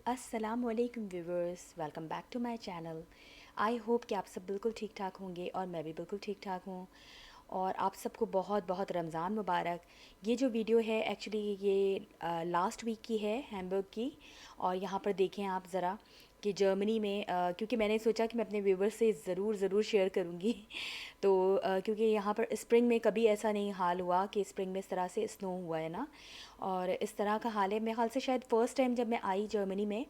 अस्सलामुअलैकुम viewers, welcome back to my channel. I hope कि आप सब बिल्कुल ठीक ठाक होंगे और मैं भी बिल्कुल ठीक ठाक हूँ। और आप सबको बहुत बहुत रमज़ान मुबारक। ये जो वीडियो है एक्चुअली ये लास्ट वीक की है, हैम्बर्ग की। और यहाँ पर देखें आप ज़रा कि जर्मनी में क्योंकि मैंने सोचा कि मैं अपने व्यूवर्स से ज़रूर ज़रूर शेयर करूँगी। तो क्योंकि यहाँ पर स्प्रिंग में कभी ऐसा नहीं हाल हुआ कि स्प्रिंग में इस तरह से स्नो हुआ है ना। और इस तरह का हाल है मेरे ख्याल से शायद फ़र्स्ट टाइम जब मैं आई जर्मनी में।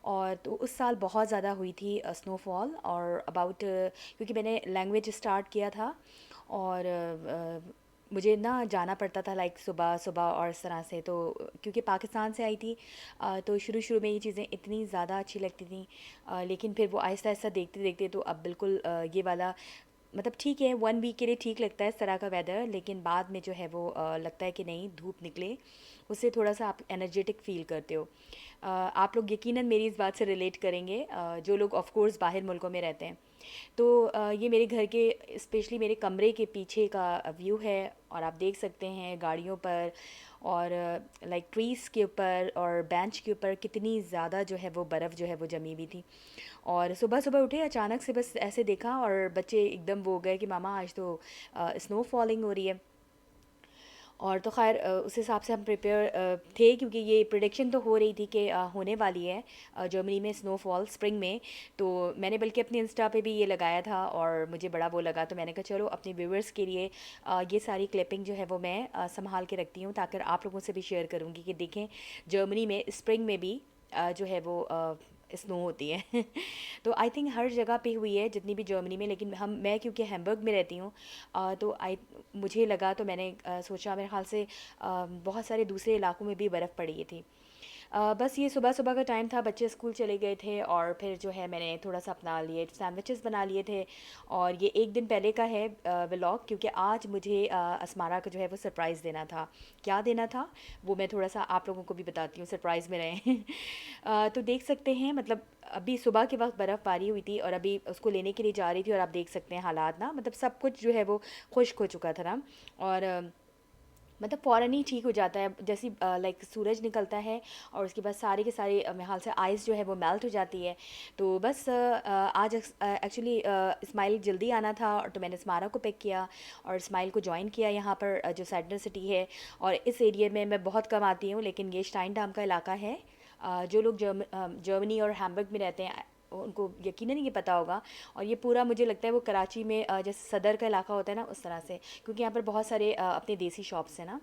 और तो उस साल बहुत ज़्यादा हुई थी स्नोफॉल और अबाउट क्योंकि मैंने लैंग्वेज स्टार्ट किया था। और मुझे ना जाना पड़ता था लाइक सुबह सुबह और इस तरह से। तो क्योंकि पाकिस्तान से आई थी तो शुरू शुरू में ये चीज़ें इतनी ज़्यादा अच्छी लगती थी। लेकिन फिर वो आहिस्ता आहिस्ता देखते देखते तो अब बिल्कुल ये वाला मतलब ठीक है, 1 वीक के लिए ठीक लगता है इस तरह का वेदर। लेकिन बाद में जो है वो लगता है कि नहीं, धूप निकले उससे थोड़ा सा आप एनर्जेटिक फ़ील करते हो। आप लोग यकीनन मेरी इस बात से रिलेट करेंगे, जो लोग ऑफ कोर्स बाहर मुल्कों में रहते हैं। तो ये मेरे घर के स्पेशली मेरे कमरे के पीछे का व्यू है। और आप देख सकते हैं गाड़ियों पर और लाइक ट्रीज़ के ऊपर और बेंच के ऊपर कितनी ज़्यादा जो है वो बर्फ़ जो है वो जमी हुई थी। और सुबह सुबह उठे अचानक से, बस ऐसे देखा और बच्चे एकदम वो हो गए कि मामा आज तो स्नो फॉलिंग हो रही है। और तो ख़ैर उस हिसाब से हम प्रिपेयर थे क्योंकि ये प्रिडिक्शन तो हो रही थी कि होने वाली है जर्मनी में स्नोफॉल स्प्रिंग में। तो मैंने बल्कि अपने इंस्टा पे भी ये लगाया था और मुझे बड़ा वो लगा, तो मैंने कहा चलो अपने व्यूवर्स के लिए ये सारी क्लिपिंग जो है वो मैं संभाल के रखती हूँ ताकि आप लोगों से भी शेयर करूँगी कि देखें जर्मनी में स्प्रिंग में भी जो है वो स्नो होती है। तो आई थिंक हर जगह पे हुई है जितनी भी जर्मनी में, लेकिन मैं क्योंकि हैम्बर्ग में रहती हूँ तो आई मुझे लगा तो मैंने सोचा मेरे ख्याल से बहुत सारे दूसरे इलाकों में भी बर्फ़ पड़ी थी। बस ये सुबह सुबह का टाइम था, बच्चे स्कूल चले गए थे और फिर जो है मैंने थोड़ा सा अपना लिए सैंडविचेस बना लिए थे। और ये एक दिन पहले का है व्लॉग, क्योंकि आज मुझे असमारा को जो है वो सरप्राइज़ देना था। क्या देना था वो मैं थोड़ा सा आप लोगों को भी बताती हूँ, सरप्राइज़ में रहें। तो देख सकते हैं मतलब अभी सुबह के वक्त बर्फ़बारी हुई थी और अभी उसको लेने के लिए जा रही थी और आप देख सकते हैं हालात ना, मतलब सब कुछ जो है वो खुश्क हो चुका था ना। और मतलब फ़ौरन ही ठीक हो जाता है जैसे लाइक सूरज निकलता है और उसके बाद सारे के सारे मेरे ख्याल से आइस जो है वो मेल्ट हो जाती है। तो बस आज एक्चुअली इस्माइल जल्दी आना था और तो मैंने स्मारा को पिक किया और इस्माइल को ज्वाइन किया यहाँ पर जो सैडनर सिटी है। और इस एरिया में मैं बहुत कम आती हूँ, लेकिन ये स्टाइनडाम का इलाका है। जो लोग जर्मनी और हैम्बर्ग में रहते हैं उनको यकीनन ये पता होगा। और ये पूरा मुझे लगता है वो कराची में जैसे सदर का इलाका होता है ना, उस तरह से, क्योंकि यहाँ पर बहुत सारे अपने देसी शॉप्स हैं ना।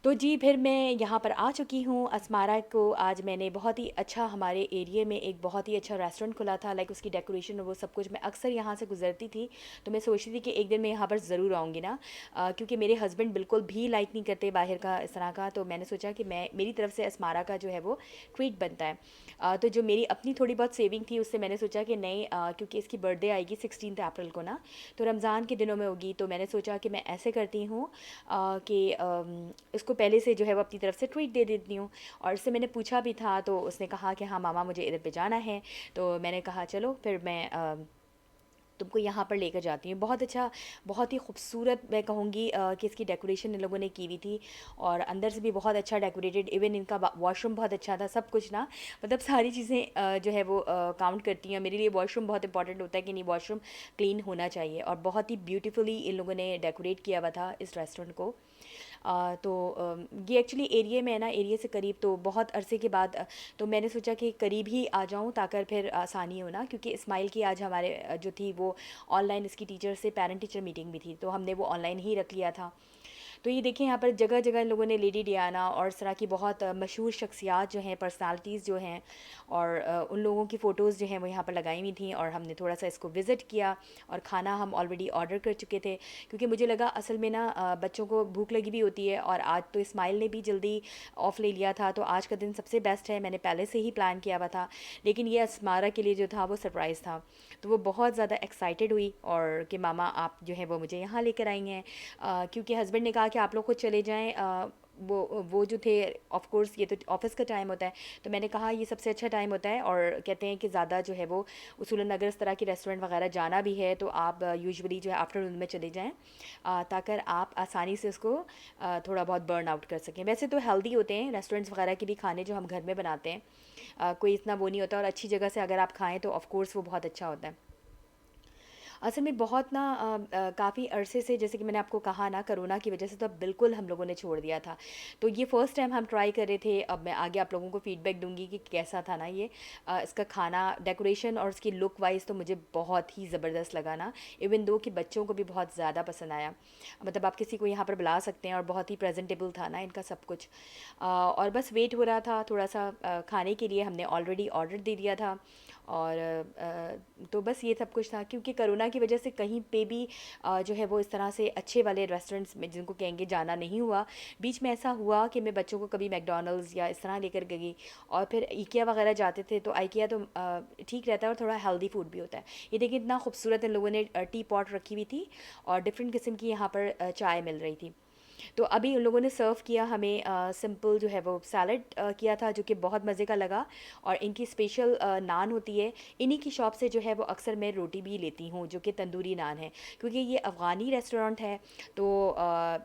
तो जी फिर मैं यहाँ पर आ चुकी हूँ असमारा को। आज मैंने बहुत ही अच्छा, हमारे एरिया में एक बहुत ही अच्छा रेस्टोरेंट खुला था, लाइक उसकी डेकोरेशन और वो सब कुछ। मैं अक्सर यहाँ से गुजरती थी तो मैं सोचती थी कि एक दिन मैं यहाँ पर ज़रूर आऊँगी ना। क्योंकि मेरे हस्बैंड बिल्कुल भी लाइक नहीं करते बाहर का इस तरह का। तो मैंने सोचा कि मैं मेरी तरफ से असमारा का जो है वो ट्रीट बनता है। तो जो मेरी अपनी थोड़ी बहुत सेविंग थी उससे मैंने सोचा कि नहीं, क्योंकि इसकी बर्थडे आएगी 16 अप्रैल को ना, तो रमज़ान के दिनों में होगी। तो मैंने सोचा कि मैं ऐसे करती हूँ कि इसको पहले से जो है वो अपनी तरफ से ट्वीट दे देती हूँ। और इससे मैंने पूछा भी था तो उसने कहा कि हाँ मामा मुझे इधर पे जाना है। तो मैंने कहा चलो फिर मैं तुमको यहाँ पर लेकर जाती हूँ। बहुत अच्छा, बहुत ही खूबसूरत मैं कहूँगी कि इसकी डेकोरेशन इन लोगों ने की हुई थी। और अंदर से भी बहुत अच्छा डेकोरेटेड, इवन इनका वॉशरूम बहुत अच्छा था, सब कुछ ना, मतलब सारी चीज़ें जो है वो काउंट करती हैं। मेरे लिए वॉशरूम बहुत इंपॉर्टेंट होता है कि नहीं, वॉशरूम क्लीन होना चाहिए। और बहुत ही ब्यूटीफुली इन लोगों ने डेकोरेट किया हुआ था इस रेस्टोरेंट को। तो ये एक्चुअली एरिया में है ना, एरिया से करीब, तो बहुत अरसे के बाद तो मैंने सोचा कि करीब ही आ जाऊँ ताकि फिर आसानी हो ना। क्योंकि इस्माइल की आज हमारे जो थी वो ऑनलाइन, इसकी टीचर से पेरेंट टीचर मीटिंग भी थी, तो हमने वो ऑनलाइन ही रख लिया था। तो ये देखें यहाँ पर जगह जगह इन लोगों ने लेडी डियाना और इस तरह की बहुत मशहूर शख्सियात जो हैं, पर्सनालिटीज़ जो हैं, और उन लोगों की फ़ोटोज़ जो हैं वो यहाँ पर लगाई हुई थी। और हमने थोड़ा सा इसको विज़िट किया और खाना हम ऑलरेडी ऑर्डर कर चुके थे, क्योंकि मुझे लगा असल में ना बच्चों को भूख लगी भी होती है। और आज तो इस्माइल ने भी जल्दी ऑफ ले लिया था, तो आज का दिन सबसे बेस्ट है, मैंने पहले से ही प्लान किया हुआ था। लेकिन ये असमारा के लिए जो था वो सरप्राइज़ था। तो वो बहुत ज़्यादा एक्साइटेड हुई और कि मामा आप जो है वो मुझे यहाँ लेकर आई हैं। क्योंकि हस्बैंड ने कहा कि आप लोग खुद चले जाएँ, वो जो थे, ऑफ कोर्स ये तो ऑफिस का टाइम होता है, तो मैंने कहा ये सबसे अच्छा टाइम होता है, और कहते हैं कि ज़्यादा जो है वो उसूलन अगर इस तरह की रेस्टोरेंट वगैरह जाना भी है तो आप यूजुअली जो है आफ्टरनून में चले जाएँ, ताकि आप आसानी से उसको थोड़ा बहुत बर्न आउट कर सकें। वैसे तो हेल्दी होते हैं रेस्टोरेंट्स वगैरह के भी खाने जो हम घर में बनाते हैं, कोई इतना वो नहीं होता, और अच्छी जगह से अगर आप खाएँ तो ऑफ़ कोर्स वो बहुत अच्छा होता है। असल में बहुत ना काफ़ी अरसे से, जैसे कि मैंने आपको कहा ना, कोरोना की वजह से तो बिल्कुल हम लोगों ने छोड़ दिया था। तो ये फ़र्स्ट टाइम हम ट्राई कर रहे थे। अब मैं आगे आप लोगों को फ़ीडबैक दूँगी कि कैसा था ना ये। इसका खाना, डेकोरेशन और उसकी लुक वाइज़ तो मुझे बहुत ही ज़बरदस्त लगा ना। इवन दो कि बच्चों को भी बहुत ज़्यादा पसंद आया। मतलब आप किसी को यहाँ पर बुला सकते हैं, और बहुत ही प्रेज़ेंटेबल था ना इनका सब कुछ। और बस वेट हो रहा था थोड़ा-सा खाने के लिए, हमने ऑलरेडी ऑर्डर दे दिया था। और तो बस ये सब कुछ था, क्योंकि कोरोना की वजह से कहीं पे भी जो है वो इस तरह से अच्छे वाले रेस्टोरेंट्स में जिनको कहेंगे जाना नहीं हुआ। बीच में ऐसा हुआ कि मैं बच्चों को कभी मैकडॉनल्ड्स या इस तरह लेकर गई, और फिर IKEA वगैरह जाते थे, तो IKEA तो ठीक रहता है और थोड़ा हेल्दी फूड भी होता है। ये देखिए इतना खूबसूरत इन लोगों ने टी पॉट रखी हुई थी, और डिफरेंट किस्म की यहाँ पर चाय मिल रही थी। तो अभी उन लोगों ने सर्व किया हमें सिंपल जो है वो सैलड किया था, जो कि बहुत मज़े का लगा। और इनकी स्पेशल नान होती है। इन्हीं की शॉप से जो है वो अक्सर मैं रोटी भी लेती हूँ, जो कि तंदूरी नान है, क्योंकि ये अफ़गानी रेस्टोरेंट है। तो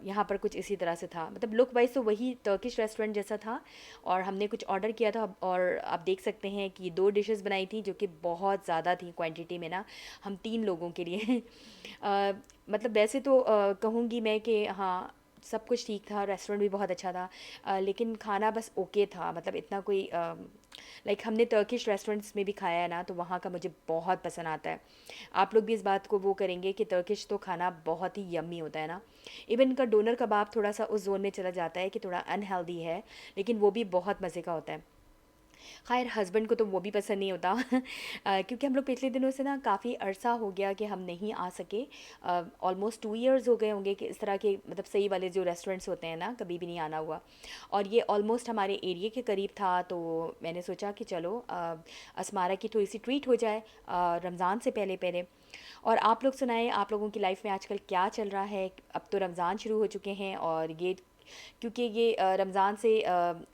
यहाँ पर कुछ इसी तरह से था, मतलब लुक वाइज तो वही टर्किश रेस्टोरेंट जैसा था। और हमने कुछ ऑर्डर किया था, और आप देख सकते हैं कि 2 डिशेस बनाई थी, जो कि बहुत ज़्यादा थी क्वांटिटी में ना, हम 3 लोगों के लिए। अ, मतलब वैसे तो कहूँगी मैं कि हाँ, सब कुछ ठीक था, रेस्टोरेंट भी बहुत अच्छा था। लेकिन खाना बस ओके था, मतलब इतना कोई लाइक हमने टर्किश रेस्टोरेंट्स में भी खाया है ना, तो वहाँ का मुझे बहुत पसंद आता है। आप लोग भी इस बात को वो करेंगे कि टर्किश तो खाना बहुत ही यम्मी होता है ना। इवन इनका डोनर कबाब थोड़ा सा उस जोन में चला जाता है कि थोड़ा अनहेल्दी है, लेकिन वो भी बहुत मज़े का होता है। ख़ैर हस्बैंड को तो वो भी पसंद नहीं होता। क्योंकि हम लोग पिछले दिनों से ना काफ़ी अरसा हो गया कि हम नहीं आ सके। ऑलमोस्ट 2 इयर्स हो गए होंगे कि इस तरह के मतलब सही वाले जो रेस्टोरेंट्स होते हैं ना, कभी भी नहीं आना हुआ। और ये ऑलमोस्ट हमारे एरिया के करीब था, तो मैंने सोचा कि चलो असमारा की थोड़ी सी ट्रीट हो जाए रमज़ान से पहले पहले। और आप लोग सुनाएं, आप लोगों की लाइफ में आजकल क्या चल रहा है? अब तो रमज़ान शुरू हो चुके हैं, और ये क्योंकि ये रमज़ान से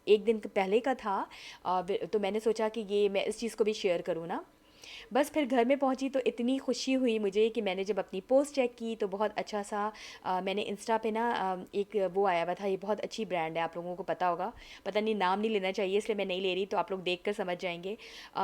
एक दिन पहले का था। तो मैंने सोचा कि ये मैं इस चीज़ को भी शेयर करूँ ना। बस फिर घर में पहुंची तो इतनी खुशी हुई मुझे कि मैंने जब अपनी पोस्ट चेक की तो बहुत अच्छा सा मैंने इंस्टा पे ना एक वो आया हुआ था। ये बहुत अच्छी ब्रांड है, आप लोगों को पता होगा, पता नहीं, नाम नहीं लेना चाहिए इसलिए मैं नहीं ले रही, तो आप लोग देख कर समझ जाएंगे।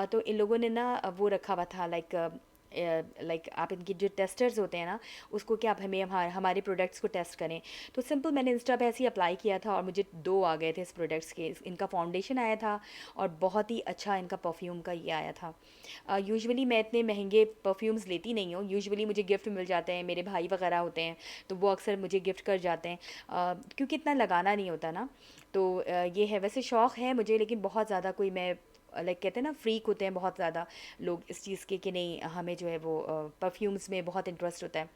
तो इन लोगों ने ना वो रखा हुआ था, लाइक आप इनकी जो टेस्टर्स होते हैं ना, उसको कि आप हमें हमारे प्रोडक्ट्स को टेस्ट करें। तो सिंपल मैंने इंस्टा पे ऐसे ही अप्लाई किया था, और मुझे 2 आ गए थे इस प्रोडक्ट्स के। इनका फाउंडेशन आया था, और बहुत ही अच्छा इनका परफ्यूम का ये आया था। यूजुअली मैं इतने महंगे परफ्यूम्स लेती नहीं हूँ, यूजुअली मुझे गिफ्ट मिल जाते हैं, मेरे भाई वगैरह होते हैं तो वो अक्सर मुझे गिफ्ट कर जाते हैं, क्योंकि इतना लगाना नहीं होता ना। तो ये है, वैसे शौक़ है मुझे, लेकिन बहुत ज़्यादा कोई मैं लाइक कहते हैं ना फ्रीक होते हैं बहुत ज़्यादा लोग इस चीज़ के कि नहीं हमें जो है वो परफ्यूम्स में बहुत इंटरेस्ट होता है।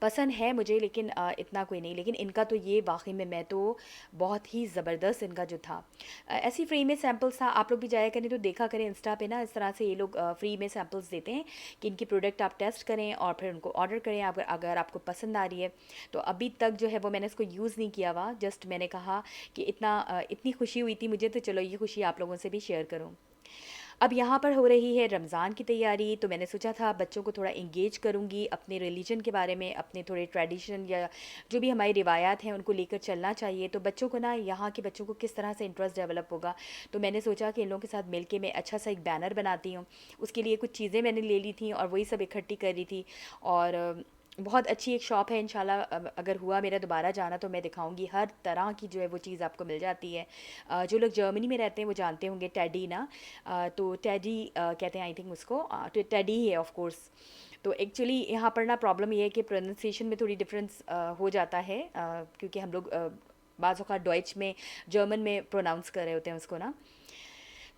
पसंद है मुझे, लेकिन इतना कोई नहीं। लेकिन इनका तो ये वाक़ई में मैं तो बहुत ही ज़बरदस्त इनका जो था। ऐसी फ्री में सैंपल्स था, आप लोग भी जाया करें तो देखा करें इंस्टा पे ना, इस तरह से ये लोग फ्री में सैंपल्स देते हैं कि इनकी प्रोडक्ट आप टेस्ट करें और फिर उनको ऑर्डर करें, अगर अगर आपको पसंद आ रही है। तो अभी तक जो है वो मैंने इसको यूज़ नहीं किया हुआ, जस्ट मैंने कहा कि इतनी खुशी हुई थी मुझे, तो चलो ये खुशी आप लोगों से भी शेयर करूँ। अब यहाँ पर हो रही है रमज़ान की तैयारी, तो मैंने सोचा था बच्चों को थोड़ा इंगेज करूँगी अपने रिलीजन के बारे में, अपने थोड़े ट्रेडिशन या जो भी हमारी रिवायात हैं उनको लेकर चलना चाहिए। तो बच्चों को ना, यहाँ के बच्चों को किस तरह से इंटरेस्ट डेवलप होगा, तो मैंने सोचा कि इन लोगों के साथ मिलके मैं अच्छा सा एक बैनर बनाती हूँ। उसके लिए कुछ चीज़ें मैंने ले ली थी, और वही सब इकट्ठी कर रही थी। और बहुत अच्छी एक शॉप है, इंशाल्लाह अगर हुआ मेरा दोबारा जाना तो मैं दिखाऊंगी। हर तरह की जो है वो चीज़ आपको मिल जाती है। जो लोग जर्मनी में रहते हैं वो जानते होंगे टेडी ना। तो टेडी कहते हैं आई थिंक उसको, तो टेडी ही है ऑफ कोर्स। तो एक्चुअली यहाँ पर ना प्रॉब्लम ये है कि प्रोनाउंसिएशन में थोड़ी डिफरेंस हो जाता है, क्योंकि हम लोग बाज़ औक़ात डॉइच में, जर्मन में प्रोनाउंस कर रहे होते हैं उसको ना।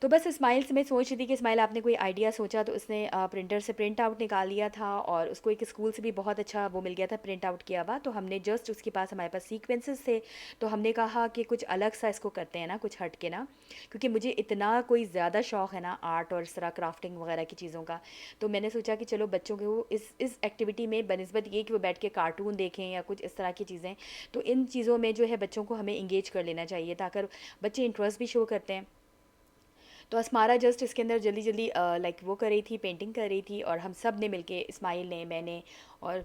तो बस इस्माइल से मैं सोच रही थी कि इस्माइल आपने कोई आइडिया सोचा, तो उसने प्रिंटर से प्रिंट आउट निकाल लिया था और उसको एक स्कूल से भी बहुत अच्छा वो मिल गया था प्रिंट आउट किया हुआ। तो हमने जस्ट उसके पास हमारे पास सीक्वेंसेस थे, तो हमने कहा कि कुछ अलग सा इसको करते हैं ना, कुछ हट के ना, क्योंकि मुझे इतना कोई ज़्यादा शौक़ है ना आर्ट और इस तरह क्राफ्टिंग वगैरह की चीज़ों का। तो मैंने सोचा कि चलो बच्चों को इस एक्टिविटी में बनिस्बत ये कि वो बैठ के कार्टून देखें या कुछ इस तरह की चीज़ें, तो इन चीज़ों में जो है बच्चों को हमें इंगेज कर लेना चाहिए ताकि बच्चे इंटरेस्ट भी शो करते हैं। तो अस्मारा जस्ट इसके अंदर जल्दी जल्दी लाइक वो कर रही थी, पेंटिंग कर रही थी, और हम सब ने मिलके, इस्माइल ने, मैंने और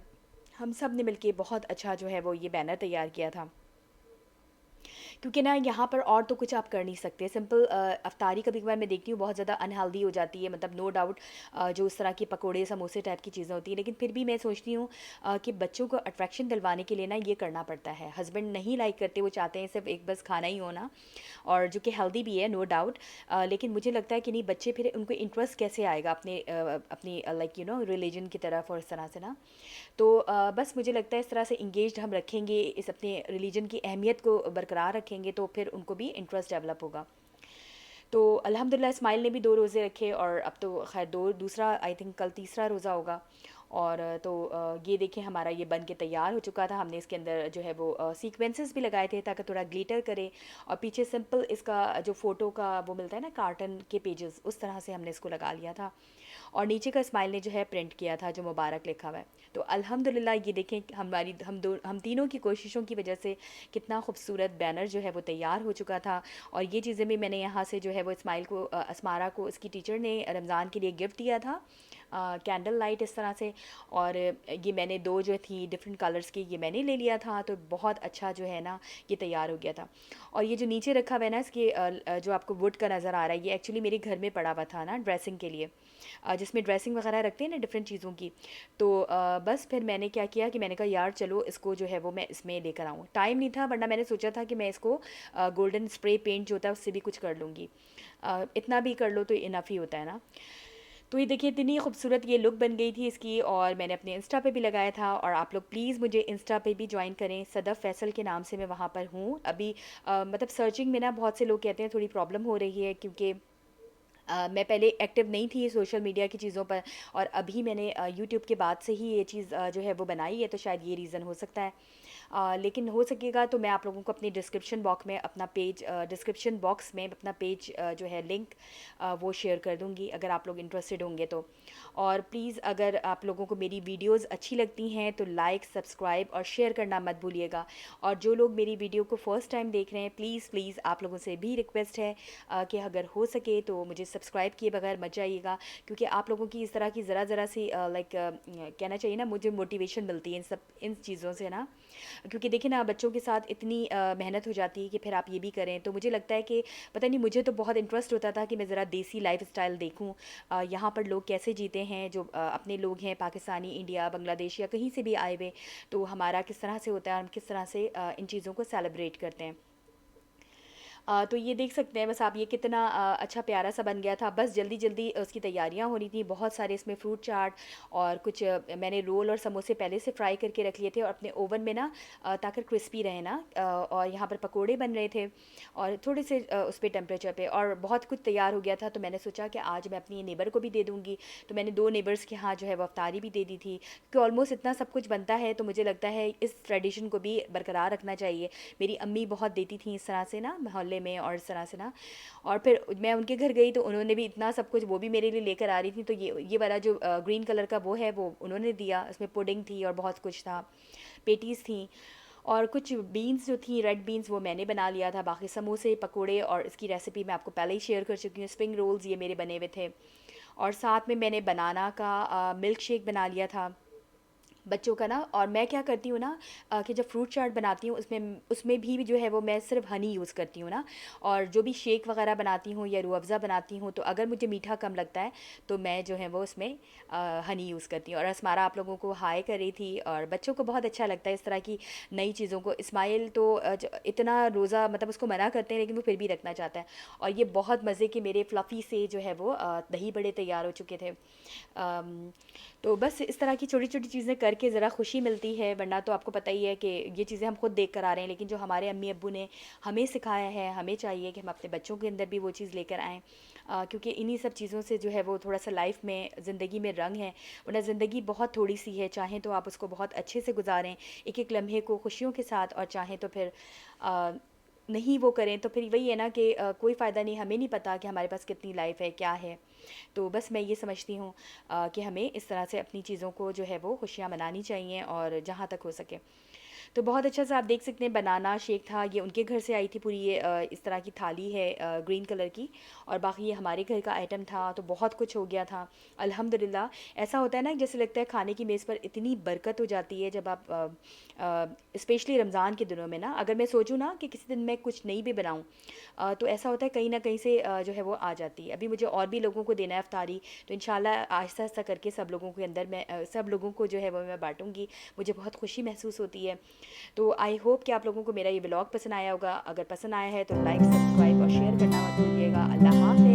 हम सब ने मिलके बहुत अच्छा जो है वो ये बैनर तैयार किया था। क्योंकि ना यहाँ पर और तो कुछ आप कर नहीं सकते। सिंपल अफ्तारी कभी कभार मैं देखती हूँ बहुत ज़्यादा अनहेल्दी हो जाती है, मतलब नो डाउट जो इस तरह के पकोड़े समोसे टाइप की चीज़ें होती हैं, लेकिन फिर भी मैं सोचती हूँ कि बच्चों को अट्रैक्शन दिलवाने के लिए ना ये करना पड़ता है। हस्बैंड नहीं लाइक करते, वो चाहते हैं सिर्फ एक बस खाना ही होना, और जो कि हेल्दी भी है नो डाउट। लेकिन मुझे लगता है कि नहीं, बच्चे फिर उनको इंटरेस्ट कैसे आएगा अपनी लाइक रिलीजन की तरफ और इस तरह से ना। तो बस मुझे लगता है इस तरह से इंगेज्ड हम रखेंगे, इस अपने रिलीजन की अहमियत को बरकरार रखेंगे, तो फिर उनको भी इंटरेस्ट डेवलप होगा। तो अल्हम्दुलिल्लाह इस्माइल ने भी 2 रोज़े रखे, और अब तो ख़ैर 2 दूसरा आई थिंक कल तीसरा रोज़ा होगा। और तो ये देखें हमारा ये बन के तैयार हो चुका था। हमने इसके अंदर जो है वो सीक्वेंसेस भी लगाए थे ताकि थोड़ा ग्लिटर करे, और पीछे सिंपल इसका जो फ़ोटो का वो मिलता है ना कार्टन के पेजेस, उस तरह से हमने इसको लगा लिया था। और नीचे का इस्माइल ने जो है प्रिंट किया था जो मुबारक लिखा हुआ है। तो अल्हम्दुलिल्लाह ये देखें हम तीनों की कोशिशों की वजह से कितना खूबसूरत बैनर जो है वो तैयार हो चुका था। और ये चीज़ें भी मैंने यहाँ से जो है वो इस्माइल को अस्मारा को उसकी टीचर ने रमज़ान के लिए गिफ्ट दिया था, कैंडल लाइट इस तरह से। और ये मैंने 2 जो थी डिफरेंट कलर्स की, ये मैंने ले लिया था, तो बहुत अच्छा जो है ना ये तैयार हो गया था। और ये जो नीचे रखा हुआ है ना इसके जो आपको वुड का नज़र आ रहा है, ये एक्चुअली मेरे घर में पड़ा हुआ था ना ड्रेसिंग के लिए, जिसमें ड्रेसिंग वगैरह रखते हैं ना डिफरेंट चीज़ों की। तो बस फिर मैंने क्या किया कि मैंने कहा यार चलो इसको जो है वो मैं इसमें लेकर आऊँ। टाइम नहीं था, वरना मैंने सोचा था कि मैं इसको गोल्डन स्प्रे पेंट जो होता है उससे भी कुछ कर लूँगी। इतना भी कर लो तो इनफ ही होता है ना। तो ये देखिए इतनी खूबसूरत ये लुक बन गई थी इसकी, और मैंने अपने इंस्टा पे भी लगाया था। और आप लोग प्लीज़ मुझे इंस्टा पे भी ज्वाइन करें, सदफ़ फैसल के नाम से मैं वहाँ पर हूँ अभी। मतलब सर्चिंग में ना बहुत से लोग कहते हैं थोड़ी प्रॉब्लम हो रही है, क्योंकि मैं पहले एक्टिव नहीं थी सोशल मीडिया की चीज़ों पर, और अभी मैंने यूट्यूब के बाद से ही ये चीज़ जो है वो बनाई है, तो शायद ये रीज़न हो सकता है। लेकिन हो सकेगा तो मैं आप लोगों को अपनी डिस्क्रिप्शन बॉक्स में अपना पेज जो है लिंक वो शेयर कर दूँगी अगर आप लोग इंटरेस्टेड होंगे तो। और प्लीज़ अगर आप लोगों को मेरी वीडियोस अच्छी लगती हैं तो लाइक, सब्सक्राइब और शेयर करना मत भूलिएगा। और जो लोग मेरी वीडियो को फ़र्स्ट टाइम देख रहे हैं, प्लीज़ प्लीज़ आप लोगों से भी रिक्वेस्ट है कि अगर हो सके तो मुझे सब्सक्राइब किए बगैर मत जाइएगा, क्योंकि आप लोगों की इस तरह की ज़रा सी लाइक कहना चाहिए ना, मुझे मोटिवेशन मिलती है इन चीज़ों से ना। क्योंकि देखिए ना बच्चों के साथ इतनी मेहनत हो जाती है कि फिर आप ये भी करें, तो मुझे लगता है कि पता नहीं, मुझे तो बहुत इंटरेस्ट होता था कि मैं ज़रा देसी लाइफस्टाइल देखूं, यहाँ पर लोग कैसे जीते हैं, जो अपने लोग हैं पाकिस्तानी, इंडिया, बांग्लादेश या कहीं से भी आए हुए, तो हमारा किस तरह से होता है, हम किस तरह से इन चीज़ों को सेलिब्रेट करते हैं। तो ये देख सकते हैं बस आप, ये कितना अच्छा प्यारा सा बन गया था। बस जल्दी जल्दी उसकी तैयारियां हो रही थी, बहुत सारे इसमें फ्रूट चाट और कुछ मैंने रोल और समोसे पहले से फ्राई करके रख लिए थे, और अपने ओवन में ना ताकि क्रिस्पी रहे ना, और यहाँ पर पकोड़े बन रहे थे, और थोड़े से उस पर टेम्परेचर पे, और बहुत कुछ तैयार हो गया था। तो मैंने सोचा कि आज मैं अपनी नेबर को भी दे दूँगी, तो मैंने 2 नेबर्स के यहाँ जो है वो अफ्तारी भी दे दी थी, क्योंकि ऑलमोस्ट इतना सब कुछ बनता है, तो मुझे लगता है इस ट्रेडिशन को भी बरकरार रखना चाहिए। मेरी अम्मी बहुत देती थी इस तरह से ना मोहल्ले में और इस तरह से ना। और फिर मैं उनके घर गई तो उन्होंने भी इतना सब कुछ वो भी मेरे लिए लेकर आ रही थी, तो ये वाला जो ग्रीन कलर का वो है वो उन्होंने दिया, उसमें पुडिंग थी और बहुत कुछ था, पेटीज़ थी, और कुछ बीन्स जो थी रेड बीन्स वो मैंने बना लिया था। बाकी समोसे, पकोड़े और इसकी रेसिपी मैं आपको पहले ही शेयर कर चुकी हूँ। स्प्रिंग रोल्स ये मेरे बने हुए थे, और साथ में मैंने बनाना का मिल्क शेक बना लिया था बच्चों का ना। और मैं क्या करती हूँ ना कि जब फ्रूट चाट बनाती हूँ उसमें उसमें भी जो है वो मैं सिर्फ हनी यूज़ करती हूँ ना। और जो भी शेक वगैरह बनाती हूँ या रूह अफ़ज़ा बनाती हूँ, तो अगर मुझे मीठा कम लगता है तो मैं जो है वो उसमें हनी यूज़ करती हूँ। और असमारा आप लोगों को हाय कर रही थी, और बच्चों को बहुत अच्छा लगता है इस तरह की नई चीज़ों को। इस्माइल तो इतना रोज़ा मतलब उसको मना करते हैं, लेकिन वो फिर भी रखना चाहता है। और ये बहुत मज़े के मेरे फ्लफ़ी से जो है वो दही बड़े तैयार हो चुके थे। तो बस इस तरह की छोटी-छोटी चीज़ें करके ज़रा खुशी मिलती है, वरना तो आपको पता ही है कि ये चीज़ें हम खुद देख कर आ रहे हैं, लेकिन जो हमारे अम्मी-अब्बू ने हमें सिखाया है, हमें चाहिए कि हम अपने बच्चों के अंदर भी वो चीज़ लेकर आएँ। क्योंकि इन्हीं सब चीज़ों से जो है वो थोड़ा-सा लाइफ़ में, ज़िंदगी में रंग है। वरना ज़िंदगी बहुत थोड़ी-सी है, चाहें तो आप उसको बहुत अच्छे से गुज़ारें, एक-एक लम्हे को खुशियों के साथ, और चाहें तो फिर अ, नहीं वो करें, तो फिर वही है ना कि कोई फ़ायदा नहीं, हमें नहीं पता कि हमारे पास कितनी लाइफ़ है, क्या है। तो बस मैं ये समझती हूँ कि हमें इस तरह से अपनी चीज़ों को जो है वो खुशियाँ मनानी चाहिए, और जहाँ तक हो सके। तो बहुत अच्छा सा आप देख सकते हैं बनाना शेक था, ये उनके घर से आई थी पूरी, ये इस तरह की थाली है ग्रीन कलर की, और बाकी ये हमारे घर का आइटम था, तो बहुत कुछ हो गया था अल्हम्दुलिल्लाह। ऐसा होता है ना, जैसे लगता है खाने की मेज़ पर इतनी बरकत हो जाती है जब आप स्पेशली रमज़ान के दिनों में ना, अगर मैं सोचूं ना कि किसी दिन मैं कुछ नहीं भी बनाऊं, तो ऐसा होता है कहीं ना कहीं से जो है वो आ जाती है। अभी मुझे और भी लोगों को देना है अफ्तारी, तो इंशाल्लाह आहिस्ता आहिस्ता करके सब लोगों के अंदर मैं सब लोगों को जो है वो मैं बांटूंगी। मुझे बहुत खुशी महसूस होती है। तो आई होप कि आप लोगों को मेरा ये व्लॉग पसंद आया होगा। अगर पसंद आया है तो लाइक, सब्सक्राइब और शेयर करना मत भूलिएगा। अल्लाह हाफ़िज़।